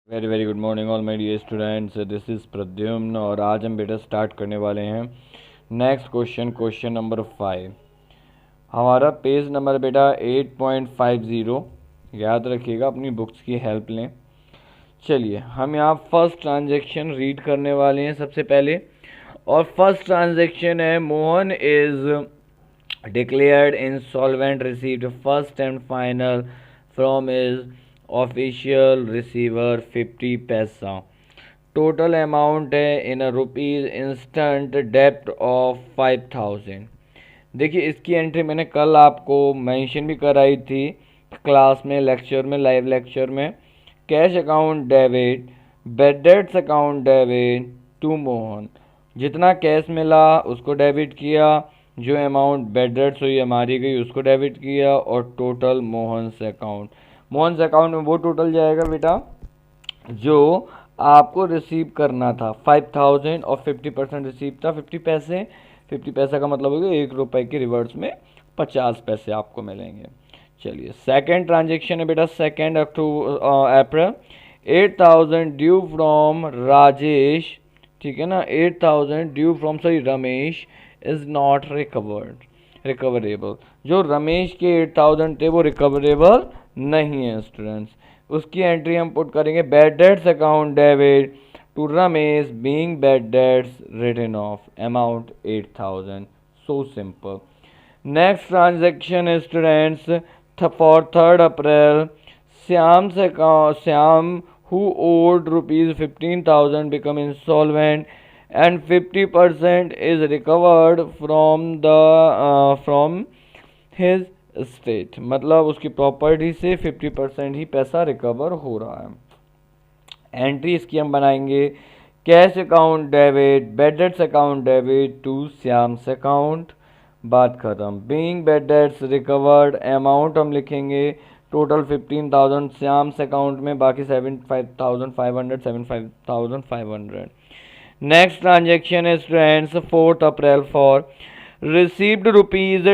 Very very good morning all my dear students, this is Pradyumna और आज हम बेटा स्टार्ट करने वाले हैं नेक्स्ट क्वेश्चन नंबर 5। हमारा पेज नंबर बेटा 8.50। याद रखिएगा, अपनी बुक्स की हेल्प लें। चलिए हम यहाँ फर्स्ट ट्रांजेक्शन रीड करने वाले हैं सबसे पहले। और फर्स्ट ट्रांजेक्शन है Mohan is declared insolvent, received first and final from his official receiver 50 पैसा। टोटल अमाउंट है इन रुपीज़ इंस्टेंट डेप्ट ऑफ 5000। देखिए इसकी एंट्री मैंने कल आपको मेंशन भी कराई थी क्लास में, लेक्चर में, लाइव लेक्चर में। Cash account debit, bad debts account debit to Mohan. जितना कैश मिला उसको डेबिट किया, जो अमाउंट बैड डेट्स हुई हमारी गई उसको डेबिट किया, और टोटल मोहन से अकाउंट में वो टोटल जाएगा बेटा जो आपको रिसीव करना था 5000 और 50% रिसीव था 50 पैसे। 50 पैसा का मतलब होगा 1 रुपए के रिवर्स में 50 पैसे आपको मिलेंगे। चलिए सेकंड ट्रांजेक्शन है बेटा 2 अप्रैल। 8000 ड्यू फ्रॉम राजेश, ठीक है ना। 8000 due from Ramesh is not recoverable. जो रमेश के 8000 थे वो रिकवरेबल नहीं है स्टूडेंट्स। उसकी एंट्री हम पुट करेंगे bad debts account debit to Ramesh being bad debts written off amount 8000। So simple. Next transaction है students for 3 April. Shyam who owed rupees 15,000 become insolvent and 50% is recovered from his estate। मतलब उसकी property से 50% ही पैसा recover हो रहा है। Entry इसकी हम बनाएंगे cash account debit, bad debts account debit to Shyam's account. बात खत्म। Being bad debts recovered, amount हम लिखेंगे टोटल 15,000 श्याम्स अकाउंट में, बाकी 75,500। नेक्स्ट ट्रांजेक्शन है students 4 April for received rupees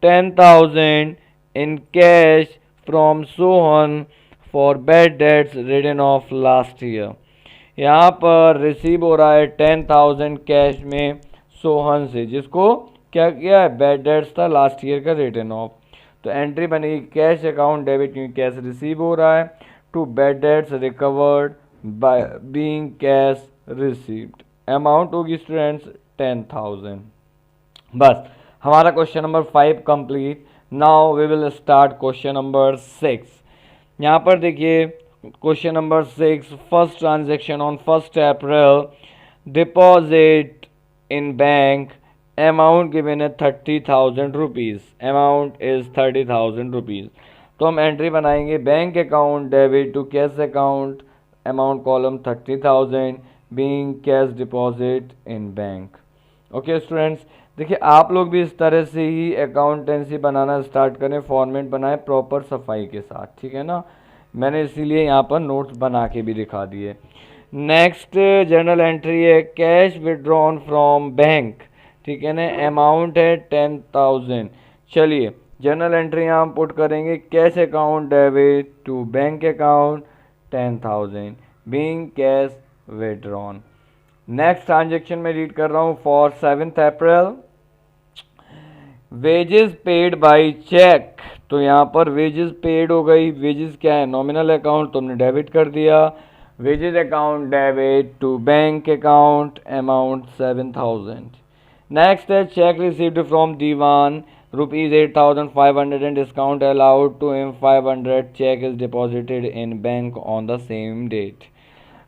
10,000 in cash from Sohan for bad debts written off last year. यहाँ पर receive हो रहा है 10,000 कैश में सोहन से, जिसको क्या किया है, बैड डेट्स था लास्ट ईयर का रिटर्न ऑफ। तो एंट्री बनेगी कैश अकाउंट डेबिट, क्योंकि कैश रिसीव हो रहा है, to bad debts recovered by being cash received. Amount होगी स्टूडेंट्स 10,000। बस हमारा question number 5 complete. Now we will start question number 6। यहाँ पर देखिए question number 6, first transaction on 1 April, deposit in bank, amount given है 30,000 रुपीज़। Amount is 30,000 rupees. तो हम entry बनाएंगे bank account debit to cash account, amount column 30,000 being cash deposit in bank. Okay students, देखिए आप लोग भी इस तरह से ही अकाउंटेंसी बनाना स्टार्ट करें, फॉर्मेट बनाएं प्रॉपर सफाई के साथ, ठीक है ना। मैंने इसीलिए यहाँ पर नोट्स बना के भी दिखा दिए। नेक्स्ट जर्नल एंट्री है कैश विड्रॉन फ्रॉम बैंक, ठीक है ना। अमाउंट है 10,000। चलिए जर्नल एंट्री यहाँ हम पुट करेंगे cash account debit to bank account 10,000 being cash withdrawn. Next transaction में रीड कर रहा हूँ for 7 April, wages paid by cheque. तो यहाँ पर वेजेस पेड हो गई। वेजेस क्या है, नॉमिनल अकाउंट, तुमने डेबिट कर दिया। Wages account debit to bank account, amount 7,000। Next है cheque received from Diwan rupees 8,500 and discount allowed to him 500। Cheque is deposited in bank on the same date.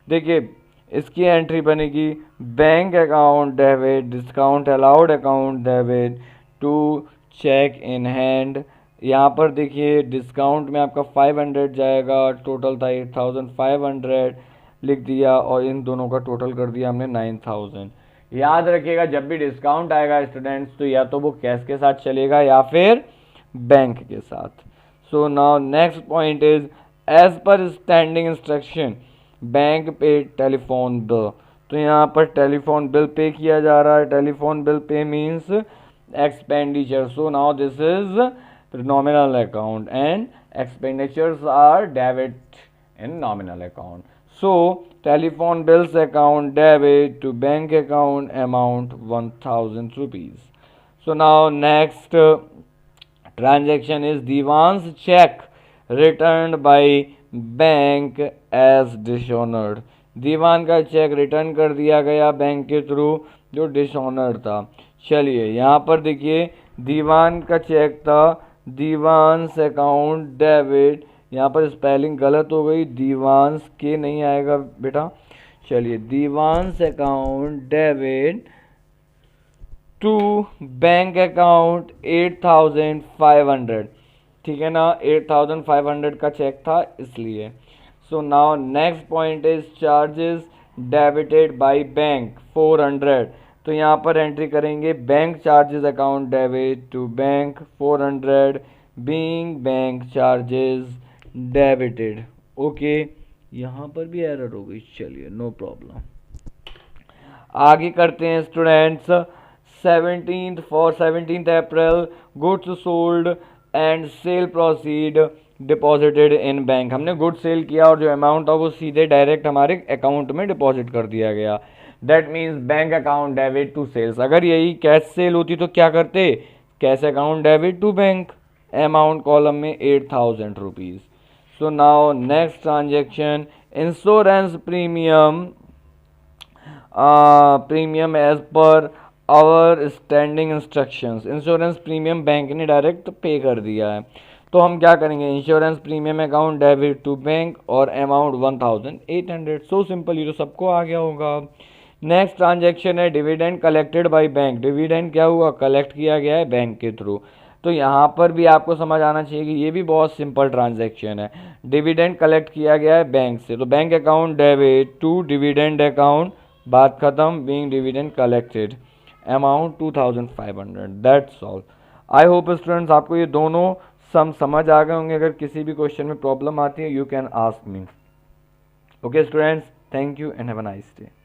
देखिए इसकी एंट्री बनेगी bank account debit, discount allowed account debit to cheque in hand. यहाँ पर देखिए discount में आपका 500 जाएगा, total था 8,500 लिख दिया, और इन दोनों का टोटल कर दिया हमने 9,000। याद रखिएगा जब भी डिस्काउंट आएगा स्टूडेंट्स, तो या तो वो कैश के साथ चलेगा या फिर बैंक के साथ। So now next point is as per standing instruction bank pay telephone bill. तो यहाँ पर टेलीफोन बिल पे किया जा रहा है। Telephone bill pay means expenditure. So now this is nominal account and expenditures are debit in nominal account. So telephone bills account debit to bank account amount 1000 rupees. So now next transaction is Divan's check returned by bank as dishonoured. Diwan का cheque return कर दिया गया bank के through जो dishonoured था। चलिए यहाँ पर देखिए दीवान का चेक था दीवान्स अकाउंट डेबिट, यहाँ पर स्पेलिंग गलत हो गई, दीवान्स के नहीं आएगा बेटा। चलिए Diwan's account debit to bank account 8500, ठीक है ना, 8500 का चेक था इसलिए। So now next point is charges debited by bank 400। तो यहाँ पर एंट्री करेंगे bank charges account debit to bank 400 being bank charges debited. Okay, यहाँ पर भी एरर हो गई, चलिए नो प्रॉब्लम। आगे करते हैं students. 17th April goods sold and cell proceed deposited in bank. हमने गुड सेल किया और जो अमाउंट था वो सीधे डायरेक्ट हमारे अकाउंट में डिपॉजिट कर दिया गया। That means bank account debit to sales. अगर यही कैश सेल होती तो क्या करते, cash account debit to bank, amount column में 8000 rupees. So now next transaction insurance premium as per our standing instructions. Insurance premium bank ने direct pay कर दिया है, तो हम क्या करेंगे, insurance premium account debit to bank और अमाउंट 1800। सो सिंपल, ये तो सबको आ गया होगा। नेक्स्ट ट्रांजेक्शन है dividend collected by bank. Dividend क्या हुआ, कलेक्ट किया गया है बैंक के थ्रू। तो यहाँ पर भी आपको समझ आना चाहिए कि ये भी बहुत सिंपल ट्रांजेक्शन है। डिविडेंड कलेक्ट किया गया है बैंक से, तो bank account debit to dividend account, बात खत्म, being dividend collected, amount 2500। That's all. I hope students आपको ये दोनों सम समझ आ गए होंगे। अगर किसी भी क्वेश्चन में प्रॉब्लम आती है you can ask me. Okay students, thank you and have a nice day.